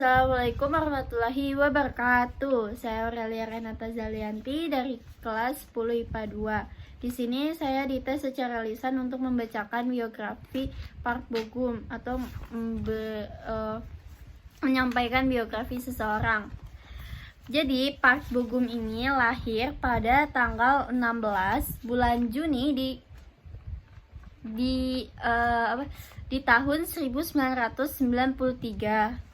Assalamualaikum warahmatullahi wabarakatuh. Saya Aurelia Renata Zalianti dari kelas 10 IPA 2. Di sini saya dites secara lisan untuk membacakan biografi Park Bo-gum atau menyampaikan biografi seseorang. Jadi Park Bo-gum ini lahir pada tanggal 16 bulan Juni di tahun 1993.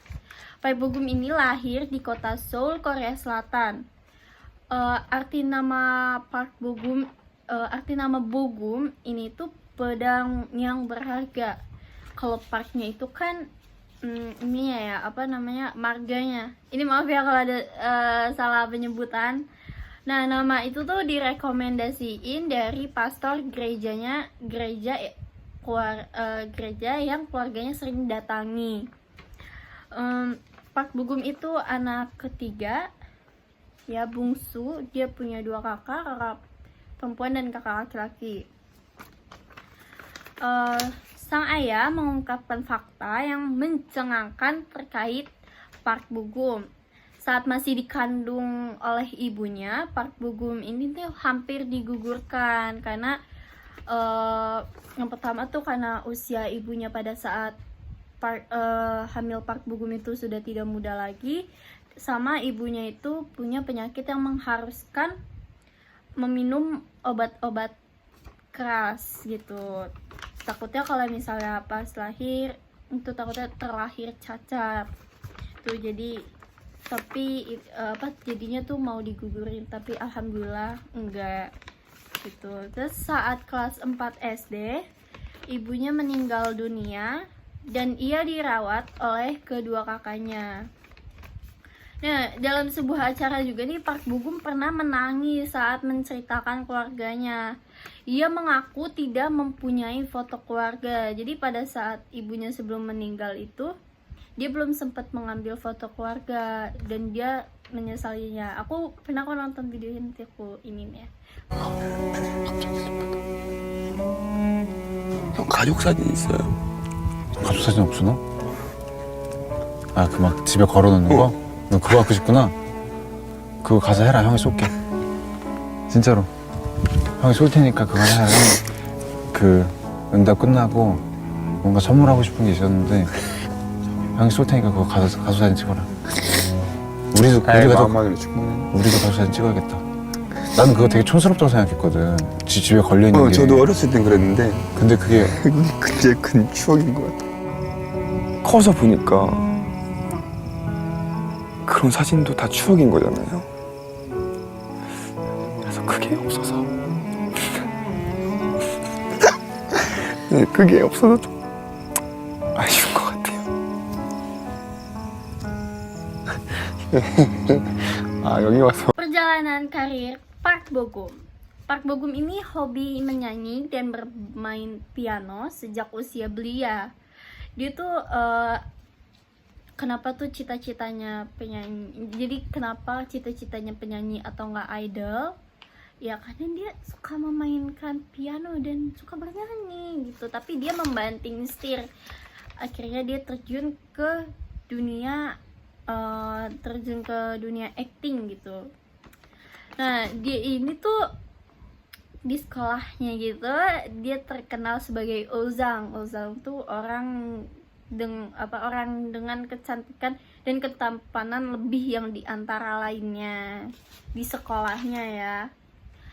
Park Bo-gum ini lahir di kota Seoul, Korea Selatan. Arti nama Bo-gum ini tuh pedang yang berharga. Kalau Parknya itu kan ini ya marganya. Ini maaf ya kalau ada salah penyebutan. Nah, nama itu tuh direkomendasiin dari pastor gereja yang keluarganya sering datangi. Park Bo-gum itu anak ketiga, ya, bungsu. Dia punya dua kakak perempuan dan kakak laki-laki. Sang ayah mengungkapkan fakta yang mencengangkan terkait Park Bo-gum. Saat masih dikandung oleh ibunya, Park Bo-gum ini tuh hampir digugurkan karena yang pertama tuh karena usia ibunya pada saat hamil Park Bo-gum itu sudah tidak muda lagi, sama ibunya itu punya penyakit yang mengharuskan meminum obat-obat keras gitu. Takutnya kalau misalnya pas lahir itu takutnya terlahir cacat tuh. Jadinya tuh mau digugurin, tapi alhamdulillah enggak gitu. Terus saat kelas 4 SD ibunya meninggal dunia dan ia dirawat oleh kedua kakaknya. Nah, dalam sebuah acara juga nih, Park Bo-gum pernah menangis saat menceritakan keluarganya. Ia mengaku tidak mempunyai foto keluarga. Jadi pada saat ibunya sebelum meninggal itu, dia belum sempat mengambil foto keluarga dan dia menyesalinya. Aku pernah nonton video ini, nanti aku ini ya. 가족 사진 있어요. 가족 사진 없어 너? 아, 그 막 집에 걸어놓는 거? 너 그거 갖고 싶구나? 그거 가서 해라. 형이 쏠게. 진짜로. 형이 쏠 테니까 그거 해라. 그 응답 끝나고 뭔가 선물하고 싶은 게 있었는데 형이 쏠 테니까 그거 가서 가족 사진 찍어라. 우리도 마음만으로 충분해. 우리도 가족 사진 찍어야겠다. 나는 그거 되게 촌스럽다고 생각했거든. 집에 걸려있는 게. 저도 어렸을 땐 그랬는데 근데 그게 그게 큰 추억인 것 같아. 커서 보니까 그런 사진도 다 추억인 거잖아요. 그래서 그게 없어서 네, 그게 없어서 좀 아쉬운 것 같아요. 아, 여기 와서 Perjalanan karir Park Bo-gum. Park Bo-gum ini hobi menyanyi dan bermain piano sejak usia belia. Dia tuh kenapa tuh cita-citanya penyanyi? Jadi kenapa cita-citanya penyanyi atau enggak idol? Ya karena dia suka memainkan piano dan suka bernyanyi gitu. Tapi dia membanting setir. Akhirnya dia terjun ke dunia acting gitu. Nah, dia ini tuh di sekolahnya gitu, dia terkenal sebagai Ozang. Ozang tuh orang dengan kecantikan dan ketampanan lebih yang diantara lainnya di sekolahnya ya.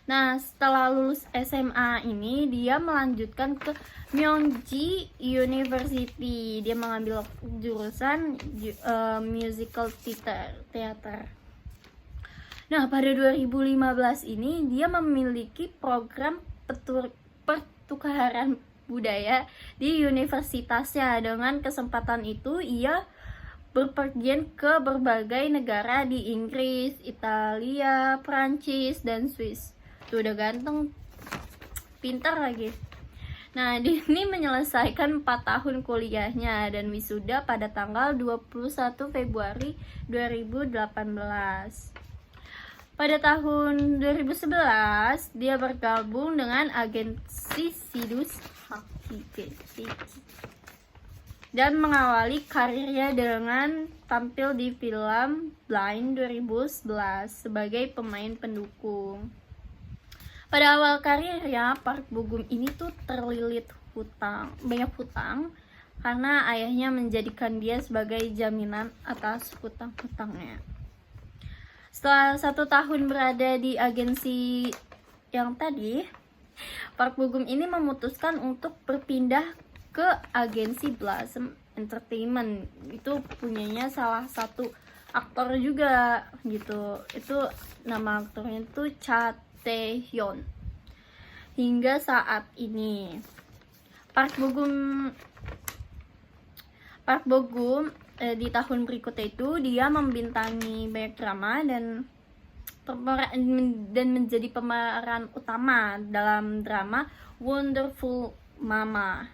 Nah, setelah lulus SMA ini dia melanjutkan ke Myongji University. Dia mengambil jurusan musical theater. Nah, pada 2015 ini dia memiliki program pertukaran budaya di universitasnya. Dengan kesempatan itu ia berpergian ke berbagai negara di Inggris, Italia, Prancis, dan Swiss. Tuh udah ganteng, pintar lagi. Nah, dia ini menyelesaikan 4 tahun kuliahnya dan wisuda pada tanggal 21 Februari 2018. Pada tahun 2011, dia bergabung dengan agensi Sidus Hakiki. dan mengawali karirnya dengan tampil di film Blind 2011 sebagai pemain pendukung. Pada awal karirnya, Park Bo Gum ini tuh terlilit banyak hutang karena ayahnya menjadikan dia sebagai jaminan atas hutang-hutangnya. Setelah 1 tahun berada di agensi yang tadi, Park Bo Gum ini memutuskan untuk berpindah ke agensi Blossom Entertainment. Itu punyanya salah satu aktor juga gitu. Itu nama aktornya itu Cha Tae-hyun. Hingga saat ini Park Bo Gum di tahun berikutnya itu dia membintangi banyak drama dan menjadi pemeran utama dalam drama Wonderful Mama.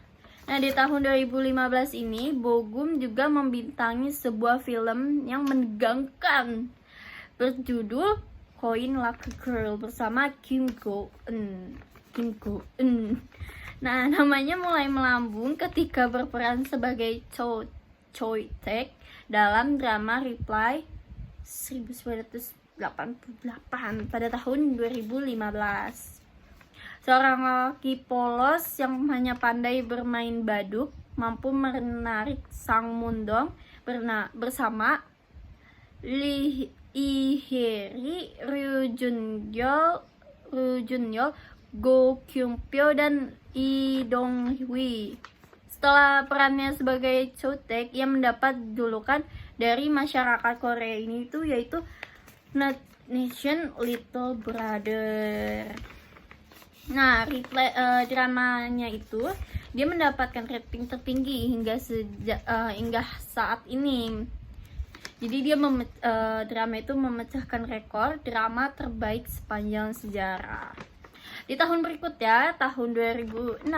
Nah, di tahun 2015 ini Bo Gum juga membintangi sebuah film yang menegangkan berjudul Coin Like a Girl bersama Kim Go Eun. Nah, namanya mulai melambung ketika berperan sebagai Choi Taek dalam drama Reply 1988 pada tahun 2015. Seorang lelaki polos yang hanya pandai bermain baduk mampu menarik Sang Mundong bersama Lee Hee-ri, Ryu Jun-yeol, Go Kyung-pyo, dan Lee Dong-hwi. Setelah perannya sebagai Choi Taek, ia mendapat julukan dari masyarakat Korea ini itu yaitu Nation Little Brother. Nah, dramanya itu dia mendapatkan rating tertinggi hingga saat ini. Jadi drama itu memecahkan rekor drama terbaik sepanjang sejarah. Di tahun berikutnya, tahun 2016,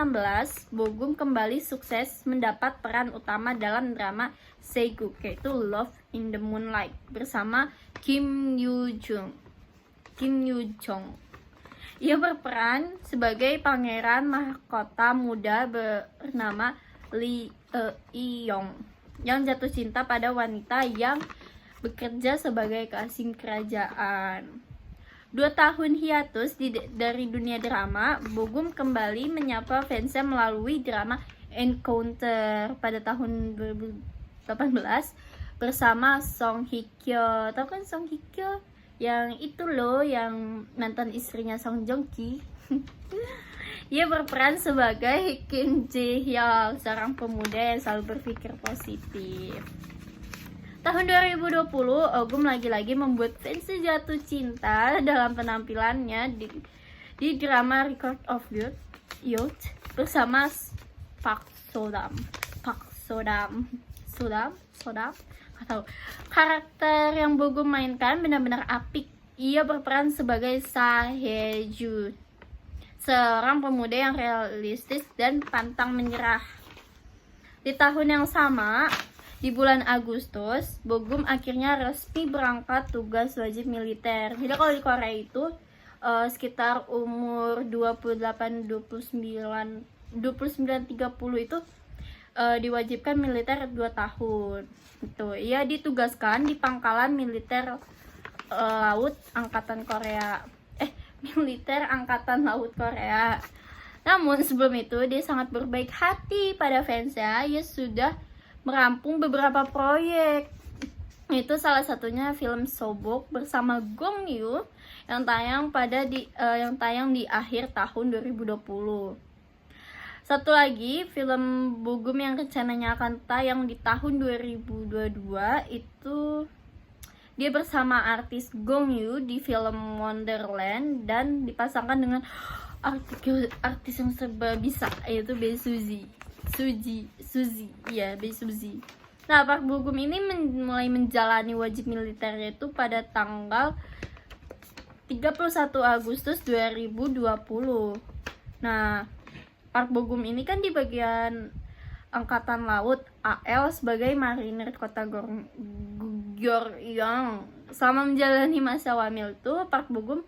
Bo Gum kembali sukses mendapat peran utama dalam drama Seguk, yaitu Love in the Moonlight bersama Kim Yoo Jong. Ia berperan sebagai pangeran mahkota muda bernama Lee Eui-yong yang jatuh cinta pada wanita yang bekerja sebagai kasih kerajaan. 2 tahun hiatus dari dunia drama, Bo Gum kembali menyapa fansnya melalui drama Encounter pada tahun 2018 bersama Song Hye Kyo. Tahu kan Song Hye Kyo? Yang itu loh, yang mantan istrinya Song Joong Ki. Ia berperan sebagai Kim Jae Hyuk, seorang pemuda yang selalu berpikir positif. Tahun 2020, Gum lagi-lagi membuat fans jatuh cinta dalam penampilannya di drama Record of Youth bersama Park Sodam. Atau karakter yang Bo Gum mainkan benar-benar apik. Ia berperan sebagai Sa Hye Ju, seorang pemuda yang realistis dan pantang menyerah. Di tahun yang sama, di bulan Agustus, Bo Gum akhirnya resmi berangkat tugas wajib militer. Jadi kalau di Korea itu sekitar umur 28, 29, 30 itu diwajibkan militer 2 tahun. Gitu. Ia ditugaskan di pangkalan militer laut Angkatan Korea. Militer Angkatan Laut Korea. Namun sebelum itu dia sangat berbaik hati pada fansnya. Ia sudah merampung beberapa proyek. Itu salah satunya film Sobok bersama Gong Yoo yang tayang di akhir tahun 2020. Satu lagi film Bo Gum yang rencananya akan tayang di tahun 2022 itu dia bersama artis Gong Yoo di film Wonderland dan dipasangkan dengan artis yang serba bisa, yaitu Bae Suzy. Bae Suzy. Nah, Park Bo Gum ini mulai menjalani wajib militernya itu pada tanggal 31 Agustus 2020. Nah, Park Bo Gum ini kan di bagian Angkatan Laut AL sebagai marinir kota Gyeoryong. Selama menjalani masa wamil itu, Park Bo Gum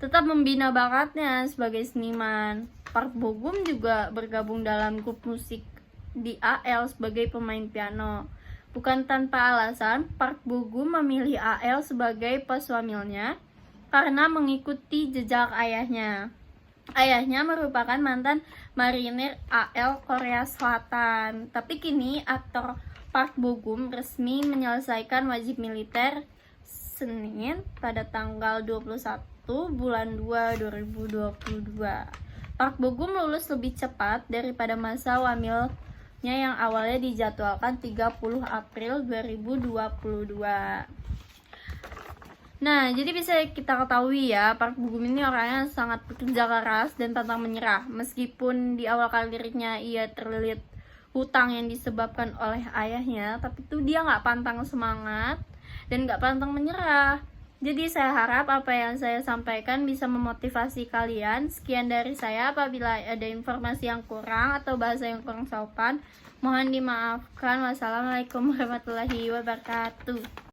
tetap membina bakatnya sebagai seniman. Park Bo Gum juga bergabung dalam grup musik di AL sebagai pemain piano. Bukan tanpa alasan, Park Bo Gum memilih AL sebagai pesuamilnya karena mengikuti jejak ayahnya. Ayahnya merupakan mantan marinir AL Korea Selatan. Tapi kini aktor Park Bo Gum resmi menyelesaikan wajib militer Senin pada tanggal 21 bulan 2 2022. Park Bo Gum lulus lebih cepat daripada masa wamilnya yang awalnya dijadwalkan 30 April 2022. Nah, jadi bisa kita ketahui ya, Park Bo Gum ini orangnya sangat bekerja keras dan pantang menyerah. Meskipun di awal karirnya ia terlilit hutang yang disebabkan oleh ayahnya, tapi tuh dia nggak pantang semangat dan nggak pantang menyerah. Jadi saya harap apa yang saya sampaikan bisa memotivasi kalian. Sekian dari saya. Apabila ada informasi yang kurang atau bahasa yang kurang sopan, mohon dimaafkan. Wassalamualaikum warahmatullahi wabarakatuh.